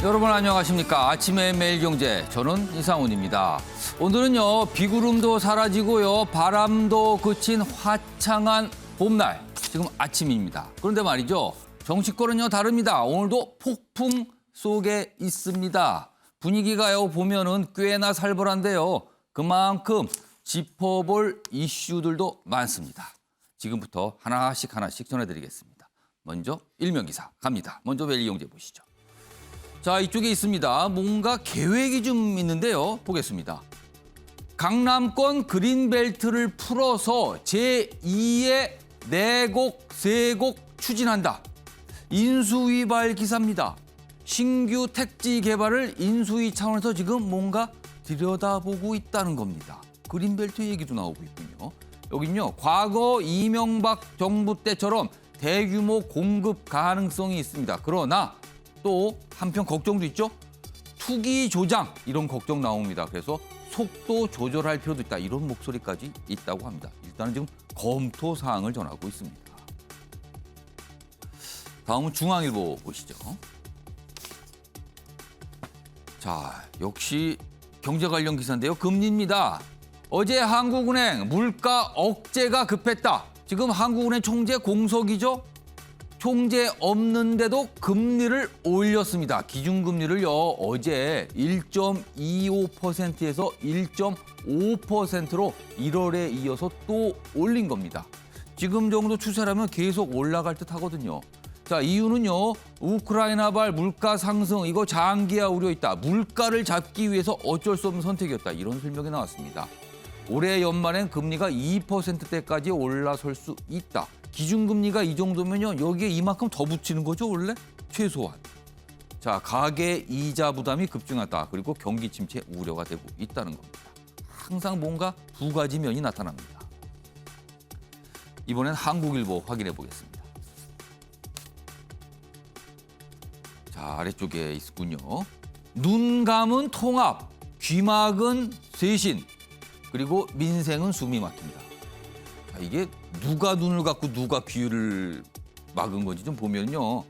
여러분 안녕하십니까. 아침의 매일경제, 저는 이상훈입니다. 오늘은요, 비구름도 사라지고요, 바람도 그친 화창한 봄날, 지금 아침입니다. 그런데 말이죠, 정치권은요 다릅니다. 오늘도 폭풍 속에 있습니다. 분위기가요 보면은 꽤나 살벌한데요, 그만큼 짚어볼 이슈들도 많습니다. 지금부터 하나씩 전해드리겠습니다. 먼저 일면기사 갑니다. 먼저 매일경제 보시죠. 자, 이쪽에 있습니다. 뭔가 계획이 좀 있는데요. 보겠습니다. 강남권 그린벨트를 풀어서 제2의 내곡, 세곡 추진한다. 인수위발 기사입니다. 신규 택지 개발을 인수위 차원에서 지금 뭔가 들여다보고 있다는 겁니다. 그린벨트 얘기도 나오고 있군요. 여긴요, 과거 이명박 정부 때처럼 대규모 공급 가능성이 있습니다. 그러나 또 한편 걱정도 있죠. 투기 조장 이런 걱정 나옵니다. 그래서 속도 조절할 필요도 있다. 이런 목소리까지 있다고 합니다. 일단은 지금 검토 사항을 전하고 있습니다. 다음은 중앙일보 보시죠. 자, 역시 경제 관련 기사인데요. 금리입니다. 어제 한국은행 물가 억제가 급했다. 지금 한국은행 총재 공석이죠. 총재 없는데도 금리를 올렸습니다. 기준금리를요, 어제 1.25%에서 1.5%로 1월에 이어서 또 올린 겁니다. 지금 정도 추세라면 계속 올라갈 듯 하거든요. 자, 이유는요, 우크라이나발 물가 상승, 이거 장기화 우려 있다. 물가를 잡기 위해서 어쩔 수 없는 선택이었다. 이런 설명이 나왔습니다. 올해 연말엔 금리가 2%대까지 올라설 수 있다. 기준금리가 이 정도면요, 여기에 이만큼 더 붙이는 거죠, 원래? 최소한. 자, 가계 이자 부담이 급증했다. 그리고 경기 침체 우려가 되고 있다는 겁니다. 항상 뭔가 두 가지 면이 나타납니다. 이번엔 한국일보 확인해 보겠습니다. 자, 아래쪽에 있군요. 눈 감은 통합, 귀 막은 쇄신, 그리고 민생은 숨이 막힙니다. 자, 이게 누가 눈을 감고 누가 귀를 막은 건지 좀 보면요.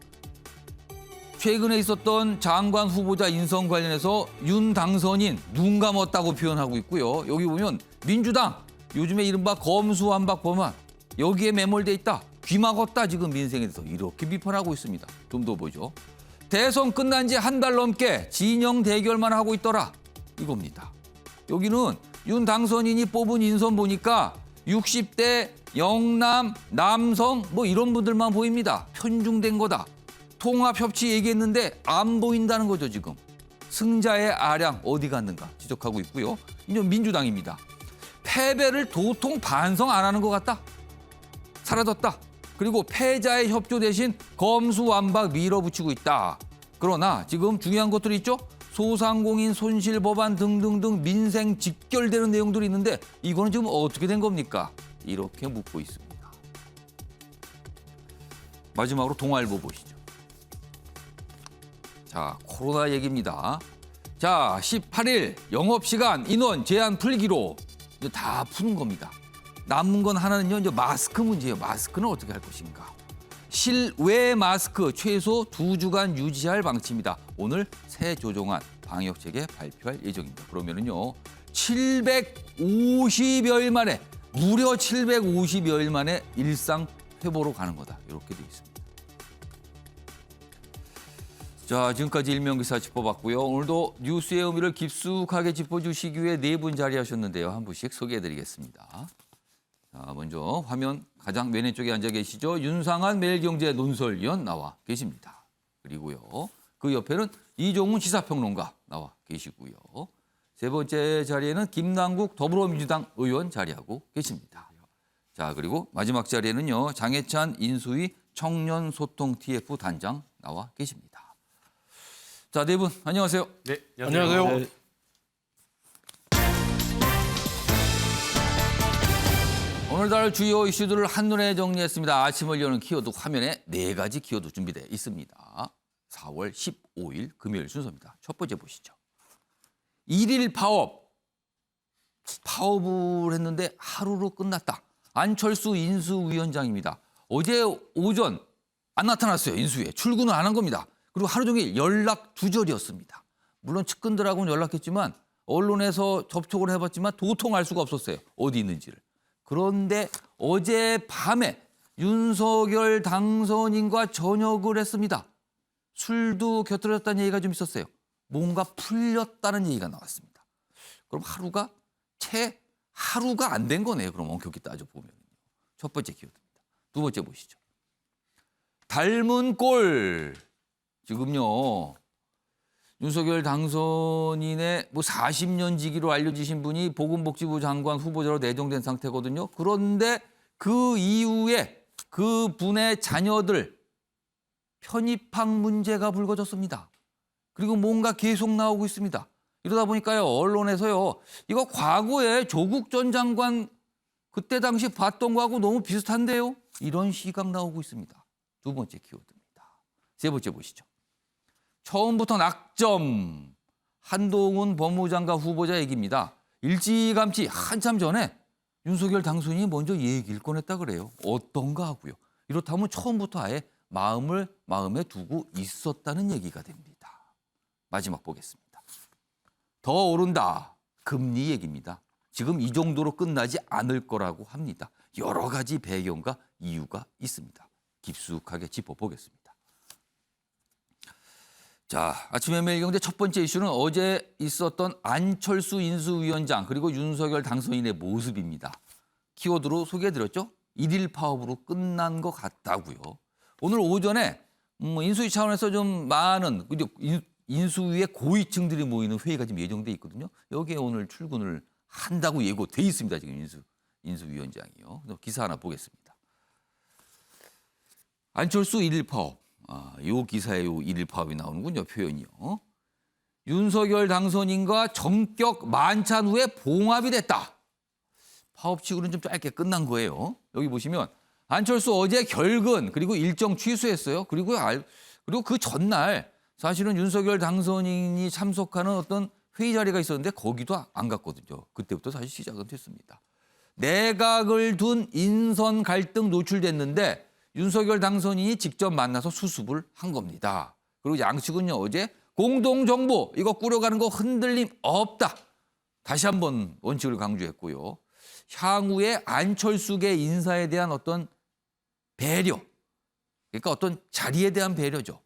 최근에 있었던 장관 후보자 인선 관련해서 윤 당선인 눈 감았다고 표현하고 있고요. 여기 보면 민주당, 요즘에 이른바 검수완박 법안, 여기에 매몰돼 있다. 귀 막았다, 지금 민생에 대해서 이렇게 비판하고 있습니다. 좀 더 보죠. 대선 끝난 지 한 달 넘게 진영 대결만 하고 있더라. 이겁니다. 여기는 윤 당선인이 뽑은 인선 보니까 60대 영남, 남성 뭐 이런 분들만 보입니다. 편중된 거다. 통합협치 얘기했는데 안 보인다는 거죠, 지금. 승자의 아량 어디 갔는가 지적하고 있고요. 이제 민주당입니다. 패배를 도통 반성 안 하는 것 같다. 사라졌다. 그리고 패자의 협조 대신 검수완박 밀어붙이고 있다. 그러나 지금 중요한 것들이 있죠. 소상공인 손실 법안 등등등 민생 직결되는 내용들이 있는데 이거는 지금 어떻게 된 겁니까? 이렇게 묻고 있습니다. 마지막으로 동아일보 보시죠. 자, 코로나 얘기입니다. 자, 18일 영업시간 인원 제한 풀기로 이제 다 푸는 겁니다. 남은 건 하나는요, 이제 마스크 문제예요. 마스크는 어떻게 할 것인가? 실외 마스크 최소 2주간 유지할 방침이다. 오늘 새 조정안 방역 체계 발표할 예정입니다. 그러면은요, 750여일 만에, 무려 750여일 만에 일상 회복으로 가는 거다. 이렇게 돼 있습니다. 자, 지금까지 일면기사 짚어봤고요. 오늘도 뉴스의 의미를 깊숙하게 짚어주시기 위해 네 분 자리하셨는데요. 한 분씩 소개해드리겠습니다. 자, 먼저 화면 가장 왼쪽에 앉아 계시죠. 윤상한 매일경제 논설위원 나와 계십니다. 그리고요, 그 옆에는 이종훈 시사평론가 나와 계시고요. 세 번째 자리에는 김남국 더불어민주당 의원 자리하고 계십니다. 자, 그리고 마지막 자리에는요, 장해찬 인수위 청년소통 TF 단장 나와 계십니다. 자, 네 분 안녕하세요. 네, 안녕하세요. 네. 오늘 다룰 주요 이슈들을 한눈에 정리했습니다. 아침을 여는 키워드 화면에 네 가지 키워드 준비되어 있습니다. 4월 15일 금요일 순서입니다. 첫 번째 보시죠. 1일 파업을 했는데 하루로 끝났다. 안철수 인수위원장입니다. 어제 오전 안 나타났어요. 인수위에. 출근을 안 한 겁니다. 그리고 하루 종일 연락 두절이었습니다. 물론 측근들하고는 연락했지만 언론에서 접촉을 해봤지만 도통 알 수가 없었어요. 어디 있는지를. 그런데 어젯밤에 윤석열 당선인과 저녁을 했습니다. 술도 곁들였다는 얘기가 좀 있었어요. 뭔가 풀렸다는 얘기가 나왔습니다. 그럼 채 하루가 안 된 거네요. 그럼 엄격히 따져보면. 첫 번째 키워드입니다. 두 번째 보시죠. 닮은 꼴. 지금요. 윤석열 당선인의 40년 지기로 알려지신 분이 보건복지부 장관 후보자로 내정된 상태거든요. 그런데 그 이후에 그 분의 자녀들 편입학 문제가 불거졌습니다. 그리고 뭔가 계속 나오고 있습니다. 이러다 보니까요, 언론에서요, 이거 과거에 조국 전 장관 그때 당시 봤던 거하고 너무 비슷한데요? 이런 시각 나오고 있습니다. 두 번째 키워드입니다. 세 번째 보시죠. 처음부터 낙점. 한동훈 법무장관 후보자 얘기입니다. 일찌감치 한참 전에 윤석열 당선인이 먼저 얘기를 꺼냈다 그래요. 어떤가 하고요. 이렇다면 처음부터 아예 마음에 두고 있었다는 얘기가 됩니다. 마지막 보겠습니다. 더 오른다. 금리 얘기입니다. 지금 이 정도로 끝나지 않을 거라고 합니다. 여러 가지 배경과 이유가 있습니다. 깊숙하게 짚어보겠습니다. 자, 아침에 매일경제 첫 번째 이슈는 어제 있었던 안철수 인수위원장 그리고 윤석열 당선인의 모습입니다. 키워드로 소개해드렸죠? 일일 파업으로 끝난 것 같다고요. 오늘 오전에 인수위 차원에서 좀 많은 인수위의 고위층들이 모이는 회의가 지금 예정돼 있거든요. 여기에 오늘 출근을 한다고 예고돼 있습니다. 지금 인수위원장이요. 기사 하나 보겠습니다. 안철수 일일 파업. 요 기사에 요 일일 파업이 나오는군요. 표현이요. 윤석열 당선인과 전격 만찬 후에 봉합이 됐다. 파업치고는 좀 짧게 끝난 거예요. 여기 보시면 안철수 어제 결근 그리고 일정 취소했어요. 그리고 그 전날 사실은 윤석열 당선인이 참석하는 어떤 회의 자리가 있었는데 거기도 안 갔거든요. 그때부터 사실 시작은 됐습니다. 내각을 둔 인선 갈등 노출됐는데 윤석열 당선인이 직접 만나서 수습을 한 겁니다. 그리고 양측은요, 어제 공동정부 이거 꾸려가는 거 흔들림 없다. 다시 한번 원칙을 강조했고요. 향후에 안철수계 인사에 대한 어떤 배려, 그러니까 어떤 자리에 대한 배려죠.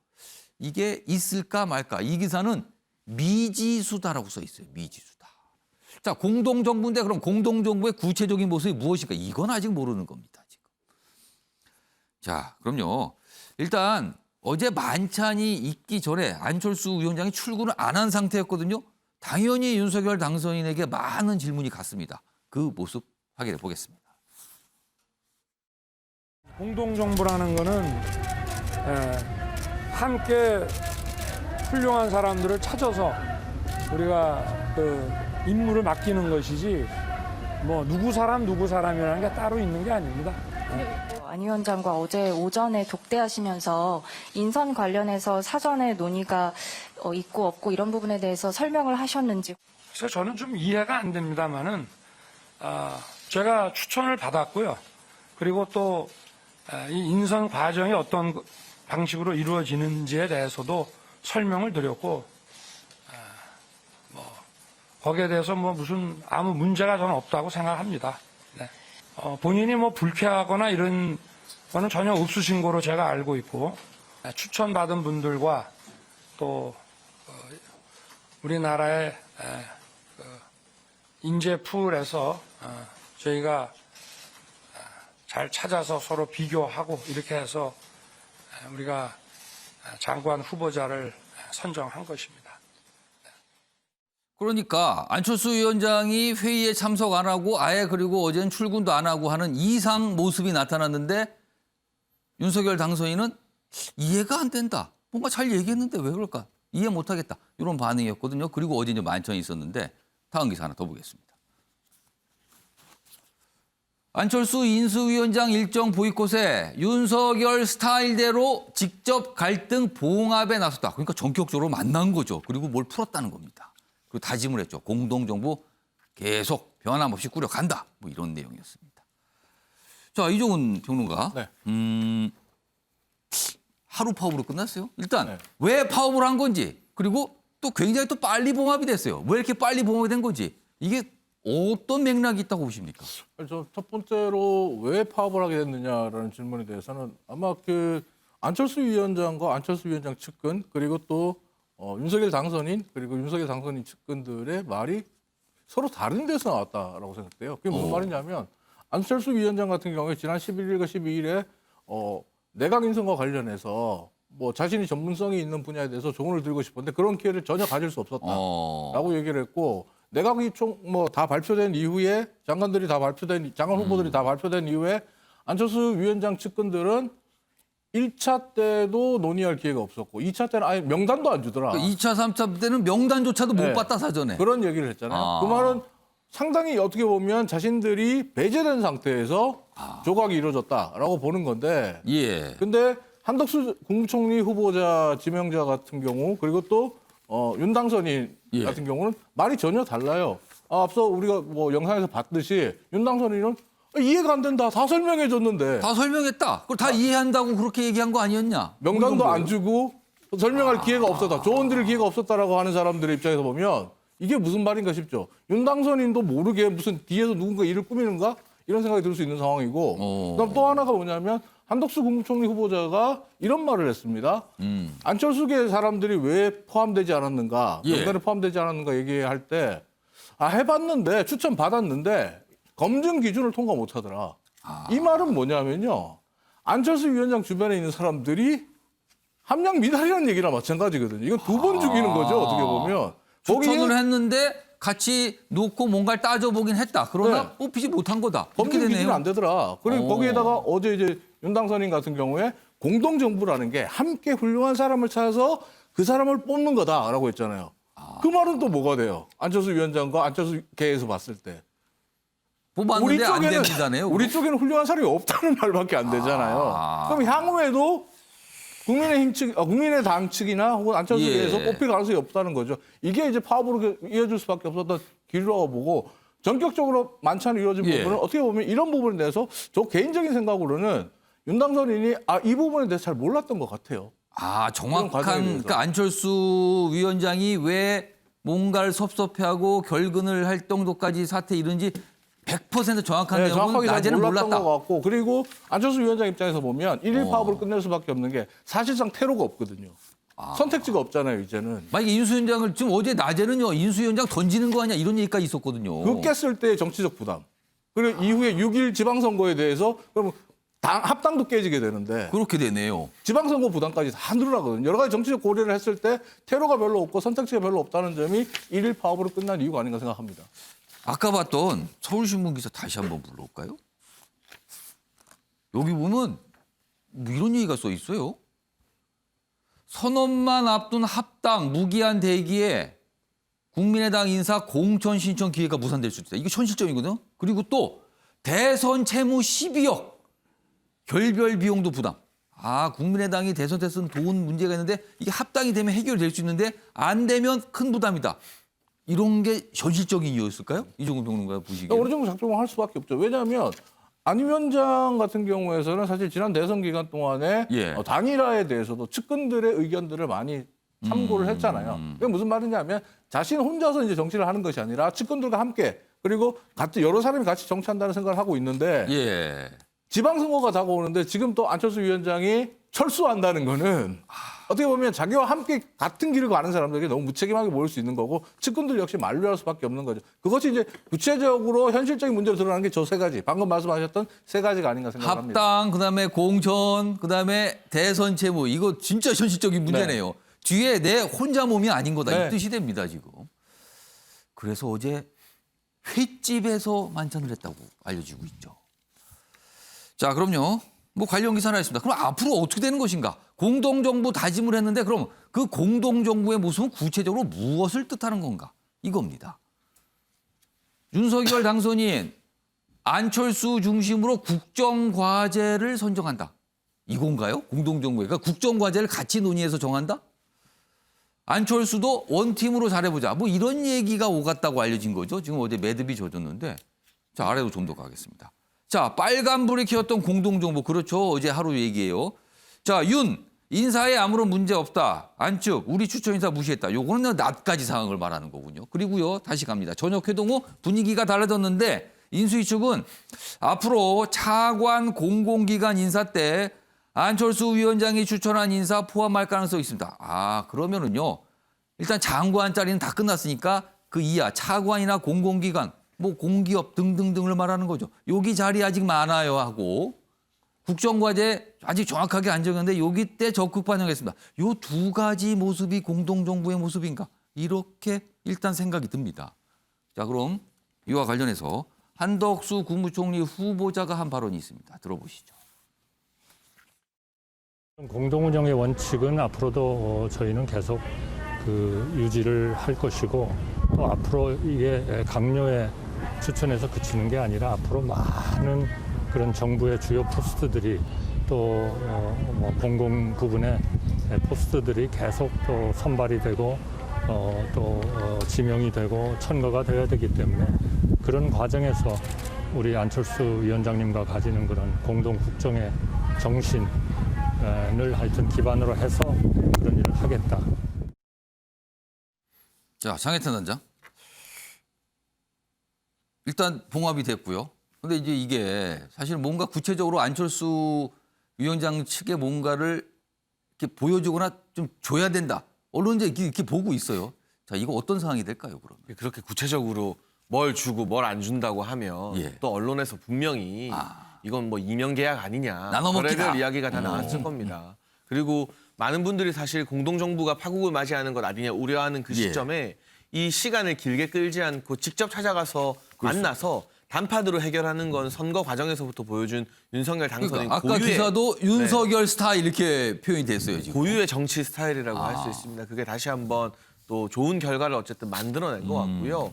이게 있을까 말까. 이 기사는 미지수다라고 써 있어요. 미지수다. 자, 공동정부인데 그럼 공동정부의 구체적인 모습이 무엇일까? 이건 아직 모르는 겁니다. 지금. 자, 그럼요. 일단 어제 만찬이 있기 전에 안철수 위원장이 출근을 안 한 상태였거든요. 당연히 윤석열 당선인에게 많은 질문이 갔습니다. 그 모습 확인해 보겠습니다. 공동정부라는 거는 함께 훌륭한 사람들을 찾아서 우리가 그 임무를 맡기는 것이지 뭐 누구 사람이라는 게 따로 있는 게 아닙니다. 안 위원장과 어제 오전에 독대하시면서 인선 관련해서 사전에 논의가 있고 없고 이런 부분에 대해서 설명을 하셨는지. 그래서 저는 좀 이해가 안 됩니다만은 제가 추천을 받았고요. 그리고 또 이 인선 과정이 어떤 방식으로 이루어지는지에 대해서도 설명을 드렸고 거기에 대해서 무슨 아무 문제가 저는 없다고 생각합니다. 네. 본인이 불쾌하거나 이런 거는 전혀 없으신 거로 제가 알고 있고 추천받은 분들과 또 우리나라의 인재풀에서 저희가 잘 찾아서 서로 비교하고 이렇게 해서 우리가 장관 후보자를 선정한 것입니다. 그러니까 안철수 위원장이 회의에 참석 안 하고 아예 그리고 어제는 출근도 안 하고 하는 이상 모습이 나타났는데 윤석열 당선인은 이해가 안 된다. 뭔가 잘 얘기했는데 왜 그럴까? 이해 못하겠다. 이런 반응이었거든요. 그리고 어제 이제 만찬이 있었는데 다음 기사 하나 더 보겠습니다. 안철수 인수위원장 일정 보이콧에 윤석열 스타일대로 직접 갈등 봉합에 나섰다. 그러니까 전격적으로 만난 거죠. 그리고 뭘 풀었다는 겁니다. 그리고 다짐을 했죠. 공동정부 계속 변함없이 꾸려간다. 이런 내용이었습니다. 자, 이종훈 평론가. 네. 하루 파업으로 끝났어요. 일단 네. 왜 파업을 한 건지 그리고 또 굉장히 또 빨리 봉합이 됐어요. 왜 이렇게 빨리 봉합이 된 건지 이게 어떤 맥락이 있다고 보십니까? 첫 번째로 왜 파업을 하게 됐느냐라는 질문에 대해서는 아마 그 안철수 위원장과 안철수 위원장 측근 그리고 또 윤석열 당선인 그리고 윤석열 당선인 측근들의 말이 서로 다른 데서 나왔다라고 생각돼요. 그게 무슨 말이냐면 안철수 위원장 같은 경우에 지난 11일과 12일에 내각 인선과 관련해서 뭐 자신이 전문성이 있는 분야에 대해서 조언을 드리고 싶었는데 그런 기회를 전혀 가질 수 없었다라고 얘기를 했고 내각이 다 발표된 이후에 장관 후보들이 다 발표된 이후에 안철수 위원장 측근들은 1차 때도 논의할 기회가 없었고 2차 때는 아예 명단도 안 주더라. 2차, 3차 때는 명단조차도 못 네. 봤다 사전에. 그런 얘기를 했잖아요. 그 말은 상당히 어떻게 보면 자신들이 배제된 상태에서 조각이 이루어졌다라고 보는 건데 예. 근데 한덕수 국무총리 후보자 지명자 같은 경우 그리고 또 윤 당선인 예. 같은 경우는 말이 전혀 달라요. 앞서 우리가 뭐 영상에서 봤듯이 윤 당선인은 이해가 안 된다. 다 설명해 줬는데 다 설명했다. 그걸 다 이해한다고 그렇게 얘기한 거 아니었냐? 명단도 안 주고 설명할 기회가 없었다. 조언 드릴 기회가 없었다라고 하는 사람들의 입장에서 보면 이게 무슨 말인가 싶죠. 윤 당선인도 모르게 무슨 뒤에서 누군가 일을 꾸미는가? 이런 생각이 들 수 있는 상황이고 그다음 또 하나가 뭐냐면 한덕수 국무총리 후보자가 이런 말을 했습니다. 안철수계 사람들이 왜 포함되지 않았는가, 예. 명단에 포함되지 않았는가 얘기할 때 해봤는데 추천 받았는데 검증 기준을 통과 못하더라. 이 말은 뭐냐면요. 안철수 위원장 주변에 있는 사람들이 함량 미달이라는 얘기랑 마찬가지거든요. 이건 두 번 죽이는 거죠. 어떻게 보면. 추천을 했는데 같이 놓고 뭔가를 따져보긴 했다. 그러나 네. 뽑히지 못한 거다. 이렇게 검증 기준이 되네요. 안 되더라. 그리고 거기에다가 어제 이제 윤 당선인 같은 경우에 공동정부라는 게 함께 훌륭한 사람을 찾아서 그 사람을 뽑는 거다라고 했잖아요. 그 말은 또 뭐가 돼요? 안철수 위원장과 안철수 계에서 봤을 때. 뽑았는데 안 됩니다네요. 우리 쪽에는 훌륭한 사람이 없다는 말밖에 안 되잖아요. 그럼 향후에도 국민의당 측이나 혹은 안철수 예. 계에서 뽑힐 가능성이 없다는 거죠. 이게 이제 파업으로 이어질 수밖에 없었던 길이라고 보고 전격적으로 만찬이 이루어진 예. 부분은 어떻게 보면 이런 부분에 대해서 저 개인적인 생각으로는 윤 당선인이 이 부분에 대해서 잘 몰랐던 것 같아요. 아, 그런 과정에 정확한 대해서. 그러니까 안철수 위원장이 왜 뭔가를 섭섭해하고 결근을 할 정도까지 사태 이른지 100% 정확한 내용은 정확하게 잘 낮에는 몰랐던 몰랐다. 것 같고 그리고 안철수 위원장 입장에서 보면 일일 파업을 끝낼 수밖에 없는 게 사실상 테러가 없거든요. 선택지가 없잖아요, 이제는. 만약에 인수위원장을 지금 어제 낮에는요. 인수위원장 던지는 거 아니야 이런 얘기까지 있었거든요. 그 깼을 때의 정치적 부담. 그리고 이후에 6일 지방선거에 대해서 그러면 합당도 깨지게 되는데 그렇게 되네요. 지방선거 부담까지 다 늘어나거든요. 여러 가지 정치적 고려를 했을 때 테러가 별로 없고 선택지가 별로 없다는 점이 일일 파업으로 끝난 이유가 아닌가 생각합니다. 아까 봤던 서울신문 기사 다시 한번 불러올까요? 여기 보면 뭐 이런 얘기가 써 있어요. 선언만 앞둔 합당 무기한 대기에 국민의당 인사 공천 신청 기회가 무산될 수 있다. 이게 현실적이거든요. 그리고 또 대선 채무 12억 결별 비용도 부담. 국민의당이 대선 때 쓴 돈 문제가 있는데 이게 합당이 되면 해결될 수 있는데 안 되면 큰 부담이다. 이런 게 현실적인 이유였을까요? 이종훈 평론가 보시기에. 어느 정도 작동을 할 수밖에 없죠. 왜냐하면 안 위원장 같은 경우에서는 사실 지난 대선 기간 동안에 예. 단일화에 대해서도 측근들의 의견들을 많이 참고를 했잖아요. 그게 무슨 말이냐면 자신 혼자서 이제 정치를 하는 것이 아니라 측근들과 함께 그리고 같이 여러 사람이 같이 정치한다는 생각을 하고 있는데 예. 지방선거가 다가오는데 지금 또 안철수 위원장이 철수한다는 거는 어떻게 보면 자기와 함께 같은 길을 가는 사람들에게 너무 무책임하게 보일 수 있는 거고 측근들 역시 만류할 수밖에 없는 거죠. 그것이 이제 구체적으로 현실적인 문제로 드러나는 게 저 세 가지, 방금 말씀하셨던 세 가지가 아닌가 생각합니다. 합당, 그다음에 공천, 그다음에 대선 채무. 이거 진짜 현실적인 문제네요. 뒤에 내 혼자 몸이 아닌 거다. 네. 이 뜻이 됩니다, 지금. 그래서 어제 횟집에서 만찬을 했다고 알려지고 있죠. 자, 그럼요. 뭐 관련 기사 하나 있습니다. 그럼 앞으로 어떻게 되는 것인가? 공동정부 다짐을 했는데 그럼 그 공동정부의 모습은 구체적으로 무엇을 뜻하는 건가? 이겁니다. 윤석열 당선인 안철수 중심으로 국정과제를 선정한다. 이건가요? 공동정부가 그러니까 국정과제를 같이 논의해서 정한다? 안철수도 원팀으로 잘해보자. 뭐 이런 얘기가 오갔다고 알려진 거죠. 지금 어제 매듭이 젖었는데. 자, 아래로 좀 더 가겠습니다. 자, 빨간불이 켜었던 공동정부. 그렇죠. 어제 하루 얘기예요. 자, 인사에 아무런 문제 없다. 안측 우리 추천 인사 무시했다. 요거는 낮까지 상황을 말하는 거군요. 그리고요 다시 갑니다. 저녁 회동 후 분위기가 달라졌는데 인수위 측은 앞으로 차관 공공기관 인사 때 안철수 위원장이 추천한 인사 포함할 가능성이 있습니다. 아 그러면은요 일단 장관 자리는 다 끝났으니까 그 이하 차관이나 공공기관 뭐 공기업 등등등을 말하는 거죠. 여기 자리 아직 많아요 하고 국정과제 아직 정확하게 안 정했는데 여기 때 적극 반영했습니다. 요 두 가지 모습이 공동정부의 모습인가? 이렇게 일단 생각이 듭니다. 자 그럼 이와 관련해서 한덕수 국무총리 후보자가 한 발언이 있습니다. 들어보시죠. 공동운영의 원칙은 앞으로도 저희는 계속 유지를 할 것이고 또 앞으로 이게 강요에 추천해서 그치는 게 아니라 앞으로 많은 그런 정부의 주요 포스트들이 또 공공 부분의 포스트들이 계속 또 선발이 되고 또 지명이 되고 천거가 되어야 되기 때문에 그런 과정에서 우리 안철수 위원장님과 가지는 그런 공동 국정의 정신을 하여튼 기반으로 해서 그런 일을 하겠다. 자 장혜찬 단장. 일단 봉합이 됐고요. 근데 이제 이게 사실 뭔가 구체적으로 안철수 위원장 측에 뭔가를 이렇게 보여주거나 좀 줘야 된다. 언론이 이렇게 보고 있어요. 자, 이거 어떤 상황이 될까요, 그러면? 그렇게 구체적으로 뭘 주고 뭘 안 준다고 하면 예. 또 언론에서 분명히 이건 뭐 이명 계약 아니냐. 나눠먹기다. 별의별 이야기가 다 나왔을 겁니다. 그리고 많은 분들이 사실 공동정부가 파국을 맞이하는 것 아니냐 우려하는 그 예. 시점에 이 시간을 길게 끌지 않고 직접 찾아가서 만나서 단판으로 해결하는 건 선거 과정에서부터 보여준 윤석열 당선인 그러니까 아까 고유의 기사도 윤석열 스타일 이렇게 표현이 됐어요, 지금. 고유의 정치 스타일이라고 할 수 있습니다. 그게 다시 한번 또 좋은 결과를 어쨌든 만들어낸 것 같고요.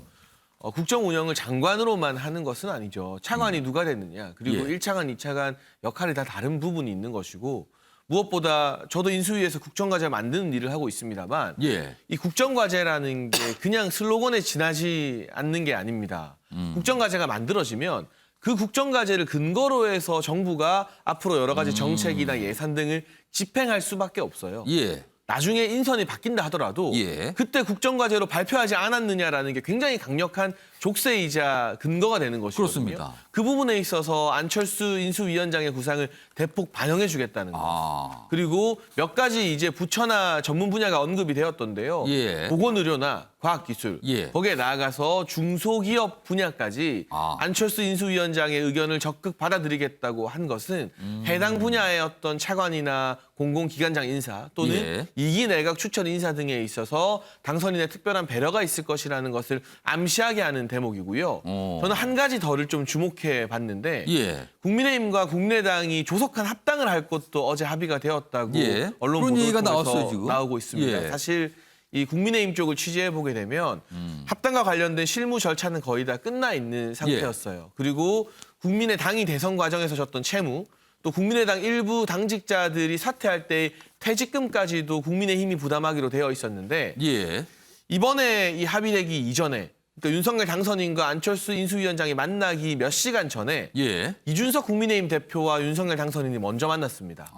국정 운영을 장관으로만 하는 것은 아니죠. 차관이 누가 됐느냐. 그리고 예. 1차관, 2차관 역할이 다 다른 부분이 있는 것이고 무엇보다 저도 인수위에서 국정과제 만드는 일을 하고 있습니다만 예. 이 국정과제라는 게 그냥 슬로건에 지나지 않는 게 아닙니다. 국정과제가 만들어지면 그 국정과제를 근거로 해서 정부가 앞으로 여러 가지 정책이나 예산 등을 집행할 수밖에 없어요. 예. 나중에 인선이 바뀐다 하더라도 예. 그때 국정과제로 발표하지 않았느냐라는 게 굉장히 강력한 족쇄이자 근거가 되는 것이거든요. 그렇습니다. 그 부분에 있어서 안철수 인수위원장의 구상을 대폭 반영해 주겠다는 거. 그리고 몇 가지 이제 부처나 전문 분야가 언급이 되었던데요. 예. 보건의료나 과학기술, 예. 거기에 나아가서 중소기업 분야까지 안철수 인수위원장의 의견을 적극 받아들이겠다고 한 것은 해당 분야의 어떤 차관이나 공공기관장 인사 또는 예. 2기 내각 추천 인사 등에 있어서 당선인의 특별한 배려가 있을 것이라는 것을 암시하게 하는 대목이고요. 저는 한 가지 더를 좀 주목해 봤는데 예. 국민의힘과 국민의당이 조속한 합당을 할 것도 어제 합의가 되었다고 예. 언론 그런 보도를 얘기가 통해서 나왔어요, 지금. 나오고 있습니다. 예. 사실 이 국민의힘 쪽을 취재해 보게 되면 합당과 관련된 실무 절차는 거의 다 끝나 있는 상태였어요. 그리고 국민의당이 대선 과정에서 졌던 채무, 또 국민의당 일부 당직자들이 사퇴할 때 퇴직금까지도 국민의힘이 부담하기로 되어 있었는데 예. 이번에 이 합의되기 이전에 그러니까 윤석열 당선인과 안철수 인수위원장이 만나기 몇 시간 전에 예. 이준석 국민의힘 대표와 윤석열 당선인이 먼저 만났습니다.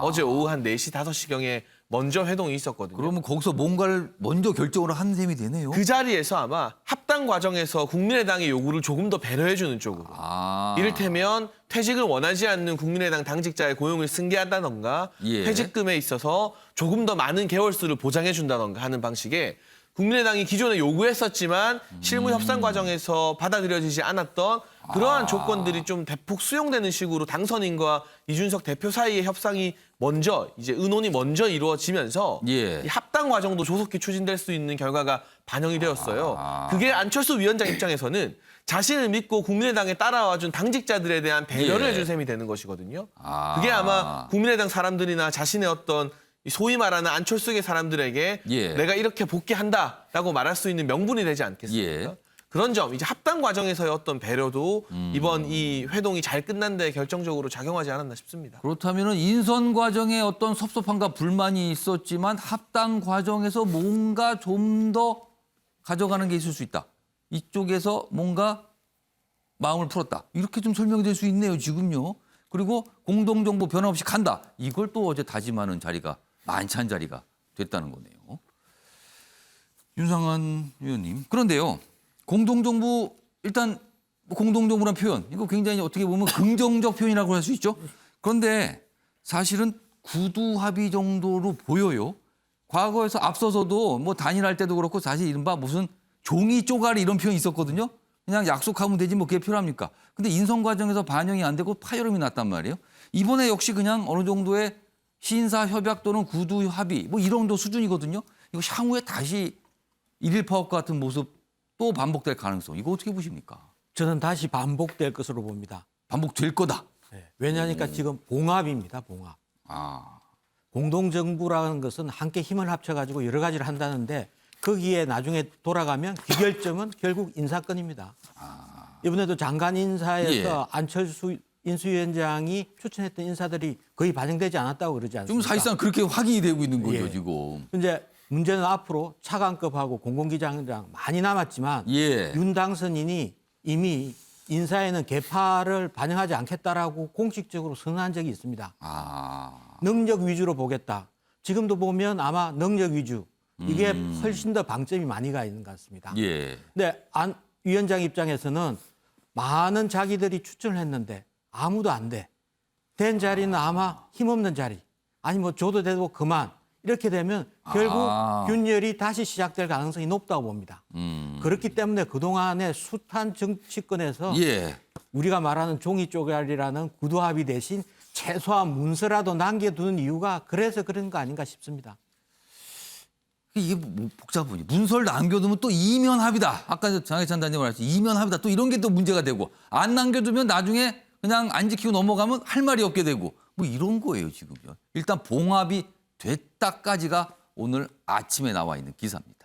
어제 오후 한 4시, 5시경에 먼저 회동이 있었거든요. 그러면 거기서 뭔가를 먼저 결정을 한 셈이 되네요. 그 자리에서 아마 합당 과정에서 국민의당의 요구를 조금 더 배려해주는 쪽으로. 이를테면 퇴직을 원하지 않는 국민의당 당직자의 고용을 승계한다던가 예. 퇴직금에 있어서 조금 더 많은 개월수를 보장해준다던가 하는 방식의 국민의당이 기존에 요구했었지만 실무 협상 과정에서 받아들여지지 않았던 그러한 조건들이 좀 대폭 수용되는 식으로 당선인과 이준석 대표 사이의 협상이 먼저 이제 의논이 먼저 이루어지면서 예. 이 합당 과정도 조속히 추진될 수 있는 결과가 반영이 되었어요. 그게 안철수 위원장 입장에서는 자신을 믿고 국민의당에 따라와준 당직자들에 대한 배려를 예. 해준 셈이 되는 것이거든요. 그게 아마 국민의당 사람들이나 자신의 어떤 소위 말하는 안철수계 사람들에게 예. 내가 이렇게 복귀한다라고 말할 수 있는 명분이 되지 않겠습니까? 예. 그런 점, 이제 합당 과정에서의 어떤 배려도 이번 이 회동이 잘 끝난 데 결정적으로 작용하지 않았나 싶습니다. 그렇다면 인선 과정에 어떤 섭섭함과 불만이 있었지만 합당 과정에서 뭔가 좀 더 가져가는 게 있을 수 있다. 이쪽에서 뭔가 마음을 풀었다. 이렇게 좀 설명이 될 수 있네요, 지금요. 그리고 공동정부 변함없이 간다. 이걸 또 어제 다짐하는 자리가 많지 않은 자리가 됐다는 거네요. 윤상환 의원님. 그런데요. 공동정부 일단 공동정부란 표현 이거 굉장히 어떻게 보면 긍정적 표현이라고 할 수 있죠. 그런데 사실은 구두 합의 정도로 보여요. 과거에서 앞서서도 뭐 단일할 때도 그렇고 사실 이른바 무슨 종이 쪼가리 이런 표현이 있었거든요. 그냥 약속하면 되지 뭐 그게 필요합니까? 근데 인선 과정에서 반영이 안 되고 파열음이 났단 말이에요. 이번에 역시 그냥 어느 정도의 신사 협약 또는 구두 합의 뭐 이런 정도 수준이거든요. 이거 향후에 다시 일일 파업 같은 모습 또 반복될 가능성 이거 어떻게 보십니까? 저는 다시 반복될 것으로 봅니다. 반복될 거다. 왜냐하니까 지금 봉합입니다. 봉합. 아, 공동정부라는 것은 함께 힘을 합쳐가지고 여러 가지를 한다는데 거기에 나중에 돌아가면 귀결점은 결국 인사권입니다. 이번에도 장관 인사에서 안철수 인수위원장이 추천했던 인사들이 거의 반영되지 않았다고 그러지 않습니까? 지금 사실상 그렇게 확인이 되고 있는 거죠 예. 지금. 이제 문제는 앞으로 차관급하고 공공기관장 많이 남았지만 예. 윤 당선인이 이미 인사에는 개파를 반영하지 않겠다라고 공식적으로 선언한 적이 있습니다. 아, 능력 위주로 보겠다. 지금도 보면 아마 능력 위주. 이게 훨씬 더 방점이 많이 가 있는 것 같습니다. 예. 근데 안 위원장 입장에서는 많은 자기들이 추천을 했는데 아무도 안 돼. 된 자리는 아마 힘없는 자리. 아니 뭐 줘도 되고 그만. 이렇게 되면 결국 균열이 다시 시작될 가능성이 높다고 봅니다. 그렇기 때문에 그동안의 숱한 정치권에서 예. 우리가 말하는 종이 쪼가리라는 구두합의 대신 최소한 문서라도 남겨두는 이유가 그래서 그런 거 아닌가 싶습니다. 이게 뭐 복잡하니 문서를 남겨두면 또 이면 합의다. 아까 장해찬 단장님 말했죠. 이면 합의다. 또 이런 게 또 문제가 되고 안 남겨두면 나중에 그냥 안 지키고 넘어가면 할 말이 없게 되고 뭐 이런 거예요 지금요. 일단 봉합이 됐다까지가 오늘 아침에 나와 있는 기사입니다.